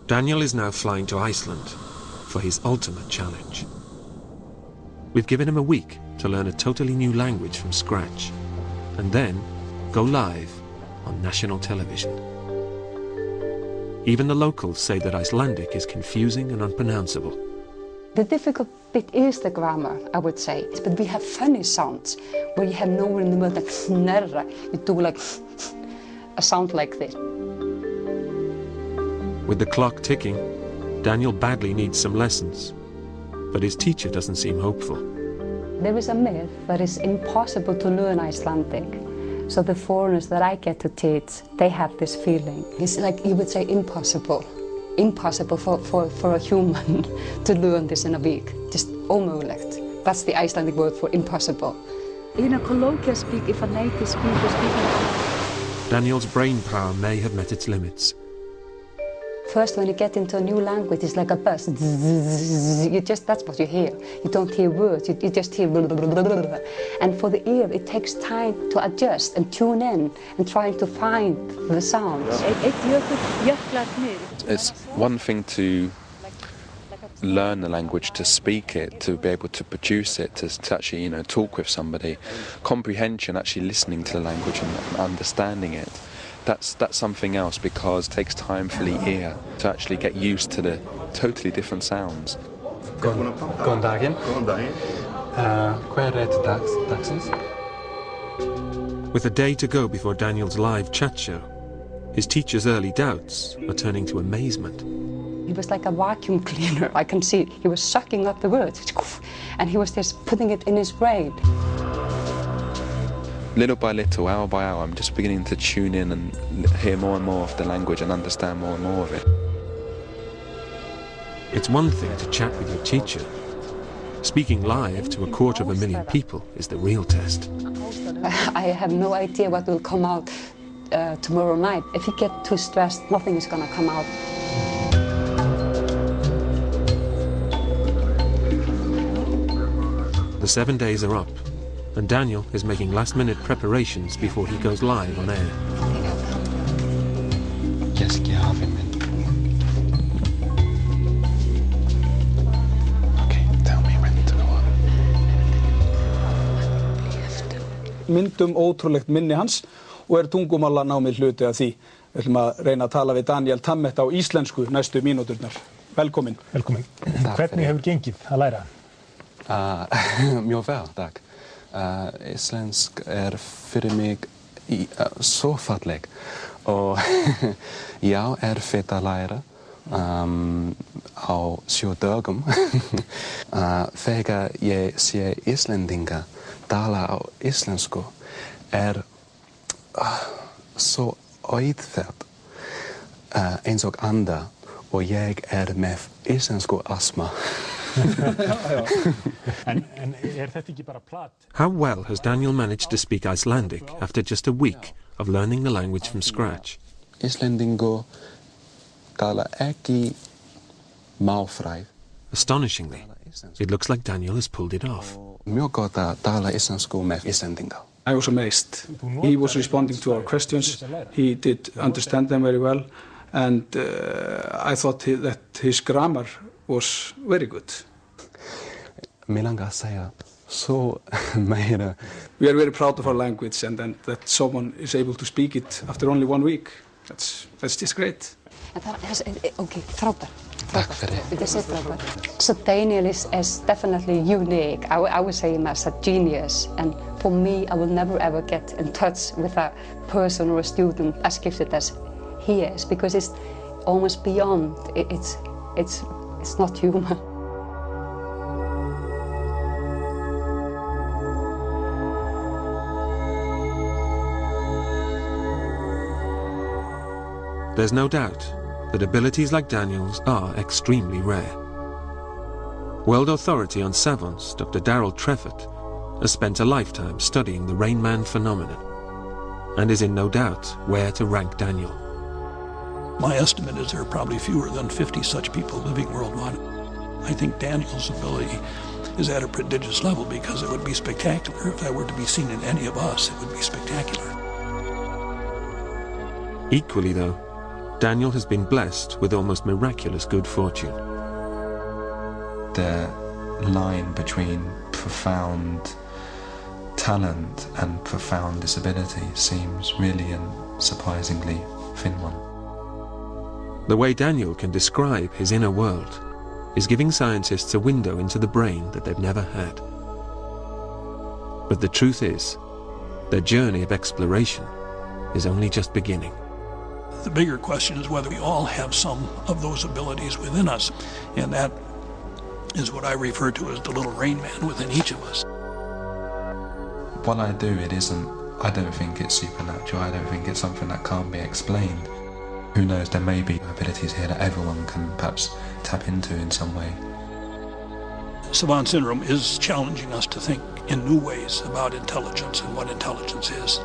Daniel is now flying to Iceland for his ultimate challenge. We've given him a week to learn a totally new language from scratch, and then go live on national television. Even the locals say that Icelandic is confusing and unpronounceable. The difficult bit is the grammar, I would say, but we have funny sounds where you have nowhere in the middle, like snerra. You do like a sound like this. With the clock ticking, Daniel badly needs some lessons, but his teacher doesn't seem hopeful. There is a myth that it's impossible to learn Icelandic. So the foreigners that I get to teach, they have this feeling. It's like you would say impossible. Impossible for a human to learn this in a week. Just omögulegt. That's the Icelandic word for impossible. In a colloquial speak, if a native speaker speaking... Daniel's brain power may have met its limits. First, when you get into a new language, it's like a buzz. That's what you hear. You don't hear words, you just hear blah, blah, blah, blah, blah. And for the ear, it takes time to adjust and tune in and trying to find the sounds. It's one thing to learn the language, to speak it, to be able to produce it, to actually, talk with somebody. Comprehension, actually listening to the language and understanding it. That's something else, because it takes time for the ear to actually get used to the totally different sounds. Góðan daginn. Hver dagsins? With a day to go before Daniel's live chat show, his teacher's early doubts are turning to amazement. He was like a vacuum cleaner. I can see he was sucking up the words, and he was just putting it in his brain. Little by little, hour by hour, I'm just beginning to tune in and hear more and more of the language and understand more and more of it. It's one thing to chat with your teacher. Speaking live to 250,000 people is the real test. I have no idea what will come out tomorrow night. If you get too stressed, nothing is going to come out. The 7 days are up, and Daniel is making last-minute preparations before he goes live on air. Okay, tell me when to go on. Myndum ótrúlegt minni hans og tungumálanámið hluti af því. Við ætlum að reyna að tala við Daniel Tammet á íslensku næstu mínúturnar. Velkomin. Velkomin. Hvernig hefur gengið að læra? Mjög vel, takk. Íslensk fyrir mig svo falleg og já, erfitt að læra á 7 dögum. Þegar ég sé Íslendinga tala á íslensku svo auðvelt eins og anda og ég með íslensku astma. How well has Daniel managed to speak Icelandic after just a week of learning the language from scratch? Íslendingur tala ekki málfræði. Astonishingly, it looks like Daniel has pulled it off. Mjög gott að tala íslensku með Íslendinga. I was amazed. He was responding to our questions. He did understand them very well, and I thought that his grammar was very good. Mig langar að segja svo meira. We are very proud of our language, and then that someone is able to speak it after only 1 week. That's just great. Okay, frábær. Takk fyrir. So Daniel is definitely unique. I would say him as a genius, and for me, I will never ever get in touch with a person or a student as gifted as he is, because it's almost beyond. It's not human. There's no doubt that abilities like Daniel's are extremely rare. World Authority on Savants, Dr. Darrell Treffert, has spent a lifetime studying the Rain Man phenomenon and is in no doubt where to rank Daniel. My estimate is there are probably fewer than 50 such people living worldwide. I think Daniel's ability is at a prodigious level, because it would be spectacular. If that were to be seen in any of us, it would be spectacular. Equally, though, Daniel has been blessed with almost miraculous good fortune. The line between profound talent and profound disability seems really and surprisingly thin one. The way Daniel can describe his inner world is giving scientists a window into the brain that they've never had. But the truth is, their journey of exploration is only just beginning. The bigger question is whether we all have some of those abilities within us, and that is what I refer to as the little rain man within each of us. What I do, I don't think it's supernatural, I don't think it's something that can't be explained. Who knows, there may be abilities here that everyone can perhaps tap into in some way. Savant syndrome is challenging us to think in new ways about intelligence and what intelligence is.